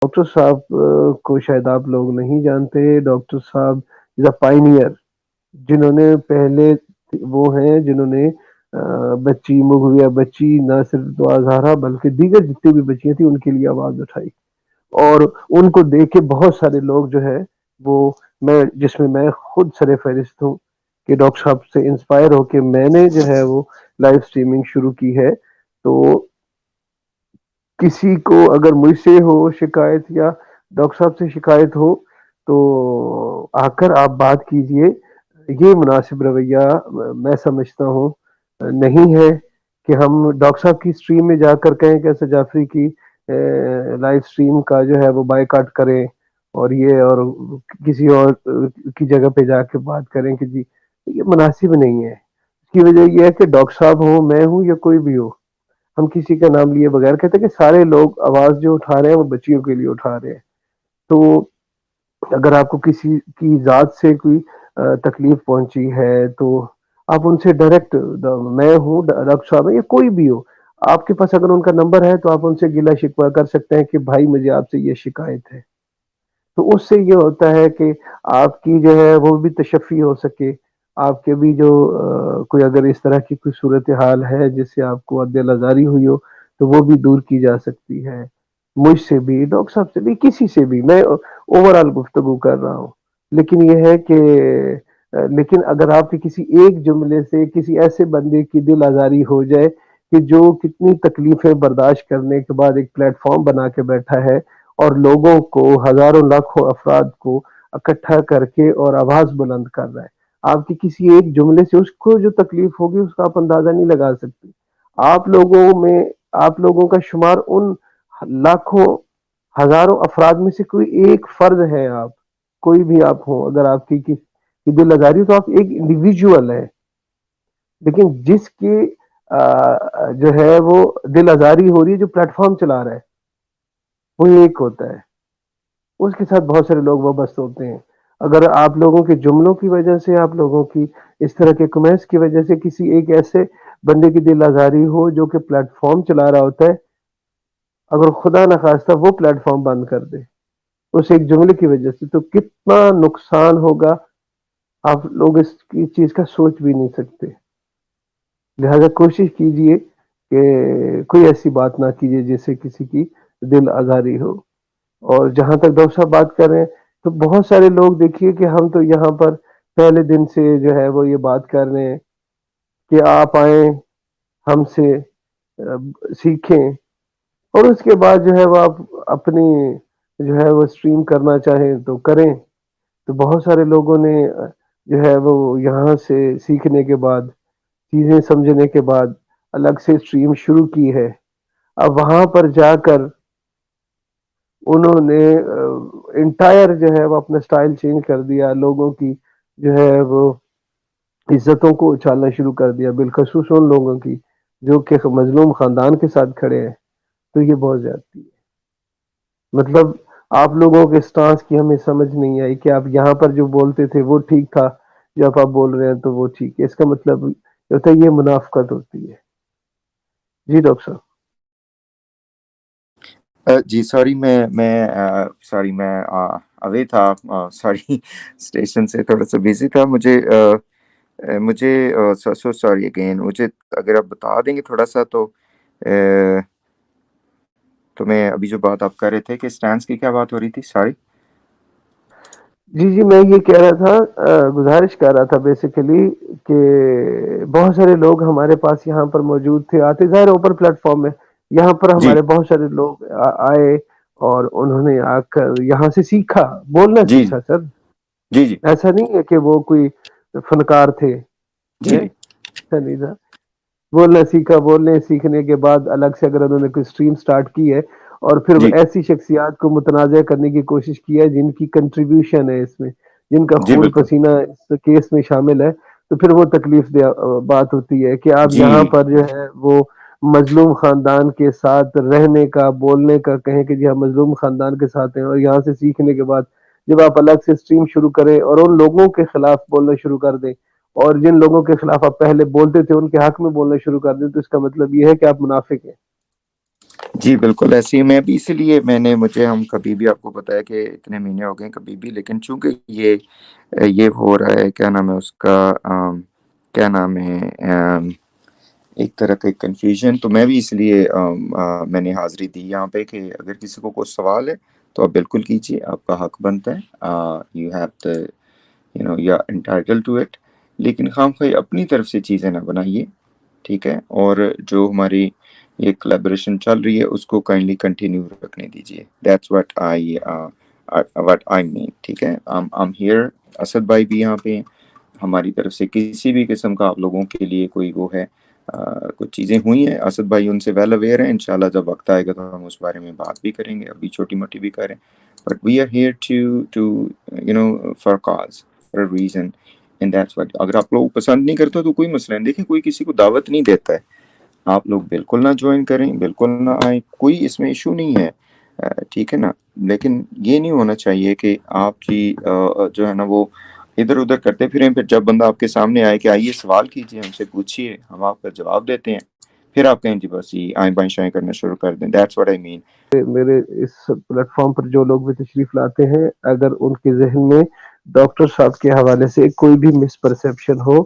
Doctor صاحب کو شاید آپ لوگ نہیں جانتے. ڈاکٹر صاحب از اے پائنیئر، جنہوں نے پہلے، وہ ہیں جنہوں نے بچی مغویہ بچی نہ صرف دعا زہرا بلکہ دیگر جتنی بھی بچیاں تھیں ان کے لیے آواز اٹھائی. اور ان کو دیکھ کے بہت سارے لوگ جو ہے وہ، میں جس میں میں خود سر فہرست ہوں، کہ ڈاکٹر صاحب سے انسپائر ہو کے میں نے جو ہے وہ لائف سٹریمنگ شروع کی ہے. تو کسی کو اگر مجھ سے ہو شکایت یا ڈاکٹر صاحب سے شکایت ہو تو آ کر آپ بات کیجئے. یہ مناسب رویہ میں سمجھتا ہوں نہیں ہے کہ ہم ڈاکٹر صاحب کی اسٹریم میں جا کر کہیں کہ ایسا جعفری کی لائف اسٹریم کا جو ہے وہ بائی کاٹ کریں، اور یہ اور کسی اور کی جگہ پہ جا کے بات کریں کہ جی یہ مناسب نہیں ہے. اس کی وجہ یہ ہے کہ ڈاکٹر صاحب ہوں، میں ہوں، یا کوئی بھی ہو، ہم کسی کا نام لیے بغیر کہتے ہیں کہ سارے لوگ آواز جو اٹھا رہے ہیں وہ بچیوں کے لیے اٹھا رہے ہیں. تو اگر آپ کو کسی کی ذات سے کوئی تکلیف پہنچی ہے تو آپ ان سے ڈائریکٹ، میں ہوں ڈاکٹر صاحب ہے یا کوئی بھی ہو، آپ کے پاس اگر ان کا نمبر ہے تو آپ ان سے گلا شکوہ کر سکتے ہیں کہ بھائی مجھے آپ سے یہ شکایت ہے. تو اس سے یہ ہوتا ہے کہ آپ کی جو ہے وہ بھی تشفی ہو سکے. آپ کے بھی جو کوئی اگر اس طرح کی کوئی صورتحال ہے جس سے آپ کو دل آزاری ہوئی ہو تو وہ بھی دور کی جا سکتی ہے. مجھ سے بھی، ڈاکٹر صاحب سے بھی، کسی سے بھی، میں اوور آل گفتگو کر رہا ہوں. لیکن یہ ہے کہ لیکن اگر آپ کے کسی ایک جملے سے کسی ایسے بندے کی دل آزاری ہو جائے کہ جو کتنی تکلیفیں برداشت کرنے کے بعد ایک پلیٹ فارم بنا کے بیٹھا ہے اور لوگوں کو، ہزاروں لاکھوں افراد کو اکٹھا کر کے اور آواز بلند کر رہا ہے، آپ کی کسی ایک جملے سے اس کو جو تکلیف ہوگی اس کا آپ اندازہ نہیں لگا سکتے. آپ لوگوں میں، آپ لوگوں کا شمار ان لاکھوں ہزاروں افراد میں سے کوئی ایک فرد ہے. آپ کوئی بھی آپ ہو، اگر آپ کی دل آزاری ہو تو آپ ایک انڈیویجول ہے. لیکن جس کی جو ہے وہ دل آزاری ہو رہی ہے، جو پلیٹ فارم چلا رہا ہے، وہ ایک ہوتا ہے. اس کے ساتھ بہت سارے لوگ وابستہ ہوتے ہیں. اگر آپ لوگوں کے جملوں کی وجہ سے، آپ لوگوں کی اس طرح کے کمنٹس کی وجہ سے کسی ایک ایسے بندے کی دل آزاری ہو جو کہ پلیٹ فارم چلا رہا ہوتا ہے، اگر خدا نخواستہ وہ پلیٹ فارم بند کر دے اس ایک جملے کی وجہ سے، تو کتنا نقصان ہوگا آپ لوگ اس کی چیز کا سوچ بھی نہیں سکتے. لہذا کوشش کیجئے کہ کوئی ایسی بات نہ کیجیے جس سے کسی کی دل آزاری ہو. اور جہاں تک ڈاکٹر صاحب بات کر رہے ہیں تو بہت سارے لوگ دیکھیے کہ ہم تو یہاں پر پہلے دن سے جو ہے وہ یہ بات کر رہے ہیں کہ آپ آئیں ہم سے سیکھیں، اور اس کے بعد جو ہے وہ آپ اپنی جو ہے وہ اسٹریم کرنا چاہیں تو کریں. تو بہت سارے لوگوں نے جو ہے وہ یہاں سے سیکھنے کے بعد، چیزیں سمجھنے کے بعد الگ سے اسٹریم شروع کی ہے. اب وہاں پر جا کر انہوں نے انٹائر جو ہے وہ اپنا سٹائل چینج کر دیا، لوگوں کی جو ہے وہ عزتوں کو اچھالنا شروع کر دیا، بالخصوص ان لوگوں کی جو کہ مظلوم خاندان کے ساتھ کھڑے ہیں. تو یہ بہت زیادتی ہے. مطلب آپ لوگوں کے سٹانس کی ہمیں سمجھ نہیں آئی کہ آپ یہاں پر جو بولتے تھے وہ ٹھیک تھا، جب آپ بول رہے ہیں تو وہ ٹھیک ہے. اس کا مطلب یہ ہوتا ہے یہ منافقت ہوتی ہے. جی ڈاکٹر صاحب. جی سوری، سوری میں اوے تھا، سوری اسٹیشن سے تھوڑا سا بزی تھا. مجھے سو سوری اگین. مجھے اگر آپ بتا دیں گے تھوڑا سا تو میں ابھی جو بات آپ کر رہے تھے کہ سٹینس کی کیا بات ہو رہی تھی؟ سوری. جی میں یہ کہہ رہا تھا، گزارش کر رہا تھا بیسیکلی کہ بہت سارے لوگ ہمارے پاس یہاں پر موجود تھے، آتے ظاہر اوپر پلیٹ فارم میں یہاں پر جی ہمارے بہت سارے لوگ آئے اور انہوں نے آ کر یہاں سے سیکھا، بولنا جی سیکھا. سر جی جی ایسا نہیں ہے کہ وہ کوئی فنکار تھے، جی جی ایسا نہیں تھا. بولنا سیکھا، بولنے سیکھنے کے بعد الگ سے اگر انہوں نے کوئی اسٹریم سٹارٹ کی ہے اور پھر جی ایسی شخصیات کو متنازع کرنے کی کوشش کی ہے جن کی کنٹریبیوشن ہے اس میں، جن کا جی خون بالکل. پسینہ اس کیس میں شامل ہے، تو پھر وہ تکلیف دہ بات ہوتی ہے کہ آپ جی یہاں پر جو ہے وہ مظلوم خاندان کے ساتھ رہنے کا، بولنے کا کہیں کہ جی ہم مظلوم خاندان کے ساتھ ہیں، اور یہاں سے سیکھنے کے بعد جب آپ الگ سے اسٹریم شروع کریں اور ان لوگوں کے خلاف بولنا شروع کر دیں، اور جن لوگوں کے خلاف آپ پہلے بولتے تھے ان کے حق میں بولنا شروع کر دیں، تو اس کا مطلب یہ ہے کہ آپ منافق ہیں. جی بالکل ایسے ہی میں بھی، اسی لیے مجھے ہم کبھی بھی آپ کو بتایا کہ اتنے مہینے ہو گئے کبھی بھی، لیکن چونکہ یہ ہو رہا ہے، کیا نام ہے اس کا، کیا نام ہے، ایک طرح کا کنفیوژن، تو میں بھی اس لیے میں نے حاضری دی یہاں پہ کہ اگر کسی کو کوئی سوال ہے تو آپ بالکل کیجیے، آپ کا حق بنتا ہے، you have the you are entitled to it, لیکن خام خواہ اپنی طرف سے چیزیں نہ بنائیے، ٹھیک ہے، اور جو ہماری یہ کلیبریشن چل رہی ہے اس کو کائنڈلی کنٹینیو رکھنے دیجیے، دیٹس وٹ آئی مین، ٹھیک ہے، I'm here، اسد بھائی بھی یہاں پہ ہیں، ہماری طرف سے کسی بھی قسم کا آپ لوگوں کے لیے کوئی وہ ہے، کچھ چیزیں ہوئی ہیں، اسد بھائی ان سے ویل اویئر ہیں، انشاءاللہ جب وقت آئے گا تو ہم اس بارے میں بات بھی کریں گے، ابھی چھوٹی موٹی بھی کریں، but we are here to for cause, for reason, and that's what, اگر آپ لوگ پسند نہیں کرتے تو کوئی مسئلہ نہیں، دیکھیں کوئی کسی کو دعوت نہیں دیتا ہے، آپ لوگ بالکل نہ جوائن کریں، بالکل نہ آئیں، کوئی اس میں ایشو نہیں ہے، ٹھیک ہے نا، لیکن یہ نہیں ہونا چاہیے کہ آپ کی جو ہے نا وہ ادھر ادھر کرتے پھریں، پھر جب بندہ آپ کے سامنے آئے کہ آئیے سوال کیجیے، ہم سے پوچھیے، ہم آپ کا جواب دیتے ہیں، پھر آپ کہیں جی بس یہ آئیں بائیں شائیں کرنا شروع کر دیں، دیٹس واٹ آئی مین۔ میرے اس پلیٹ فارم پر جو لوگ بھی تشریف لاتے ہیں، اگر ان کے ذہن میں ڈاکٹر صاحب کے حوالے سے کوئی بھی مس پرسپشن ہو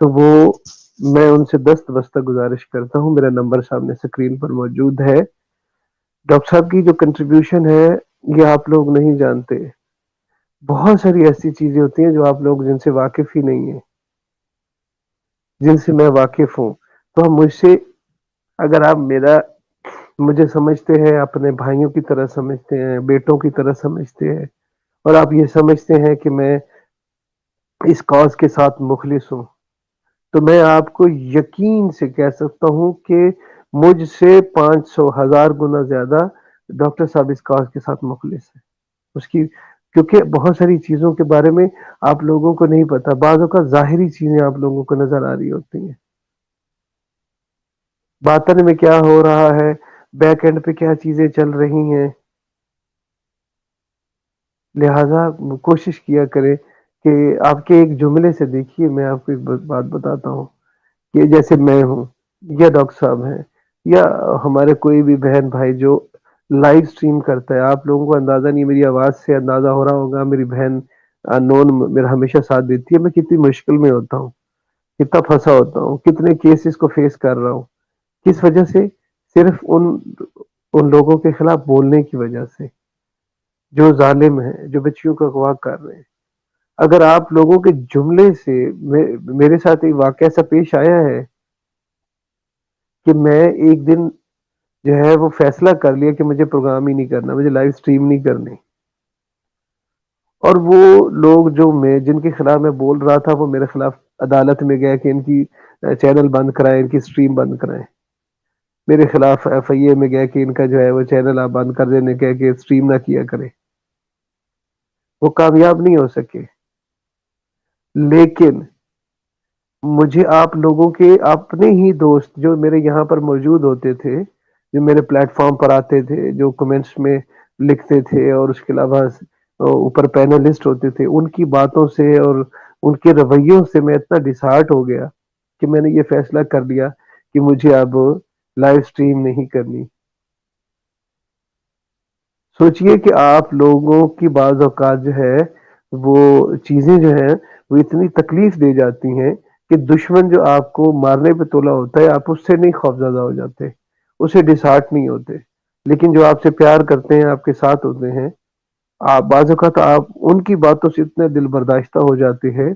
تو وہ میں ان سے دست گزارش کرتا ہوں، میرا نمبر سامنے اسکرین پر موجود ہے۔ ڈاکٹر صاحب کی جو کنٹریبیوشن ہے یہ آپ لوگ نہیں جانتے، بہت ساری ایسی چیزیں ہوتی ہیں جو آپ لوگ جن سے واقف ہی نہیں ہیں، جن سے میں واقف ہوں، تو مجھ سے اگر آپ مجھے سمجھتے ہیں، اپنے بھائیوں کی طرح سمجھتے ہیں، بیٹوں کی طرح سمجھتے ہیں، اور آپ یہ سمجھتے ہیں کہ میں اس کاز کے ساتھ مخلص ہوں، تو میں آپ کو یقین سے کہہ سکتا ہوں کہ مجھ سے 500,000 گنا زیادہ ڈاکٹر صاحب اس کاز کے ساتھ مخلص ہے، اس کی، کیونکہ بہت ساری چیزوں کے بارے میں آپ لوگوں کو نہیں پتا، بعض اوقات ظاہری چیزیں آپ لوگوں کو نظر آ رہی ہوتی ہیں، باطن میں کیا ہو رہا ہے، بیک اینڈ پہ کیا چیزیں چل رہی ہیں، لہذا کوشش کیا کرے کہ آپ کے ایک جملے سے، دیکھیے میں آپ کو ایک بات بتاتا ہوں کہ جیسے میں ہوں یا ڈاکٹر صاحب ہیں یا ہمارے کوئی بھی بہن بھائی جو لائیو سٹریم کرتا ہے، آپ لوگوں کو اندازہ نہیں، میری آواز سے اندازہ ہو رہا ہوگا، میری بہن نون میرا ہمیشہ ساتھ دیتی ہے، میں کتنی مشکل میں ہوتا ہوں، کتنا پھنسا ہوتا ہوں، کتنے کیسز کو فیس کر رہا ہوں، کس وجہ سے؟ صرف ان لوگوں کے خلاف بولنے کی وجہ سے جو ظالم ہیں، جو بچیوں کا اغوا کر رہے ہیں۔ اگر آپ لوگوں کے جملے سے میرے ساتھ ایک واقعہ ایسا پیش آیا ہے کہ میں ایک دن جو ہے وہ فیصلہ کر لیا کہ مجھے پروگرام ہی نہیں کرنا، مجھے لائیو سٹریم نہیں کرنی، اور وہ لوگ جو جن کے خلاف میں بول رہا تھا وہ میرے خلاف عدالت میں گئے کہ ان کی چینل بند کرائیں، ان کی سٹریم بند کرائیں، میرے خلاف ایف آئی اے میں گئے کہ ان کا جو ہے وہ چینل آپ بند کر دینے کہ سٹریم نہ کیا کریں، وہ کامیاب نہیں ہو سکے، لیکن مجھے آپ لوگوں کے اپنے ہی دوست جو میرے یہاں پر موجود ہوتے تھے، جو میرے پلیٹ فارم پر آتے تھے، جو کمنٹس میں لکھتے تھے، اور اس کے علاوہ اوپر پینلسٹ ہوتے تھے، ان کی باتوں سے اور ان کے رویوں سے میں اتنا ڈسہارٹ ہو گیا کہ میں نے یہ فیصلہ کر لیا کہ مجھے اب لائیو سٹریم نہیں کرنی۔ سوچئے کہ آپ لوگوں کی بعض اوقات جو ہے وہ چیزیں جو ہیں وہ اتنی تکلیف دے جاتی ہیں کہ دشمن جو آپ کو مارنے پہ تولا ہوتا ہے، آپ اس سے نہیں خوفزدہ ہو جاتے، اسے ڈسہارٹ نہیں ہوتے، لیکن جو آپ سے پیار کرتے ہیں، آپ کے ساتھ ہوتے ہیں، آپ بعض اوقات آپ ان کی باتوں سے اتنے دل برداشتہ ہو جاتے ہیں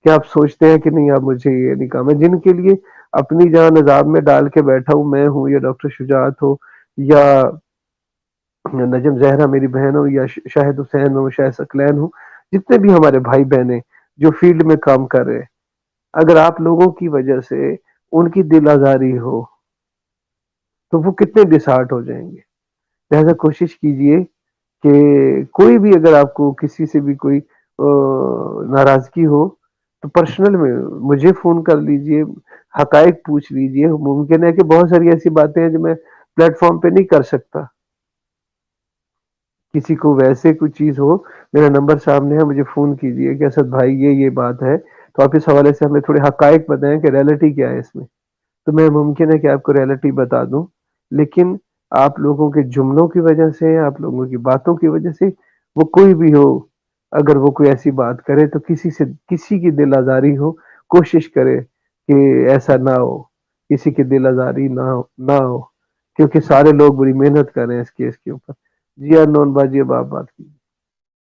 کہ آپ سوچتے ہیں کہ نہیں، آپ مجھے یہ نہیں کہا، میں جن کے لیے اپنی جان عذاب میں ڈال کے بیٹھا ہوں، میں ہوں یا ڈاکٹر شجاعت ہو یا نجم زہرا میری بہن ہو یا شاہد حسین ہو، شاہد ثقلین ہو، جتنے بھی ہمارے بھائی بہنیں جو فیلڈ میں کام کر رہے ہیں، اگر آپ لوگوں کی وجہ سے ان کی دل آزاری ہو تو وہ کتنے ڈسہارٹ ہو جائیں گے۔ لہذا کوشش کیجئے کہ کوئی بھی اگر آپ کو کسی سے بھی کوئی ناراضگی ہو تو پرسنل میں مجھے فون کر لیجئے، حقائق پوچھ لیجئے، ممکن ہے کہ بہت ساری ایسی باتیں ہیں جو میں پلیٹ فارم پہ نہیں کر سکتا، کسی کو ویسے کوئی چیز ہو، میرا نمبر سامنے ہے، مجھے فون کیجئے کہ اسد بھائی یہ بات ہے، تو آپ اس حوالے سے ہمیں تھوڑے حقائق بتائیں کہ ریئلٹی کیا ہے اس میں، تو میں ممکن ہے کہ آپ کو ریئلٹی بتا دوں، لیکن آپ لوگوں کے جملوں کی وجہ سے، آپ لوگوں کی باتوں کی وجہ سے، وہ کوئی بھی ہو، اگر وہ کوئی ایسی بات کرے تو کسی کی دل آزاری ہو، کوشش کرے کہ ایسا نہ ہو، کسی کی دل آزاری نہ ہو، کیونکہ سارے لوگ بڑی محنت کر رہے ہیں اس کیس کے اوپر۔ جی انون باجی، اب آپ بات کیجیے۔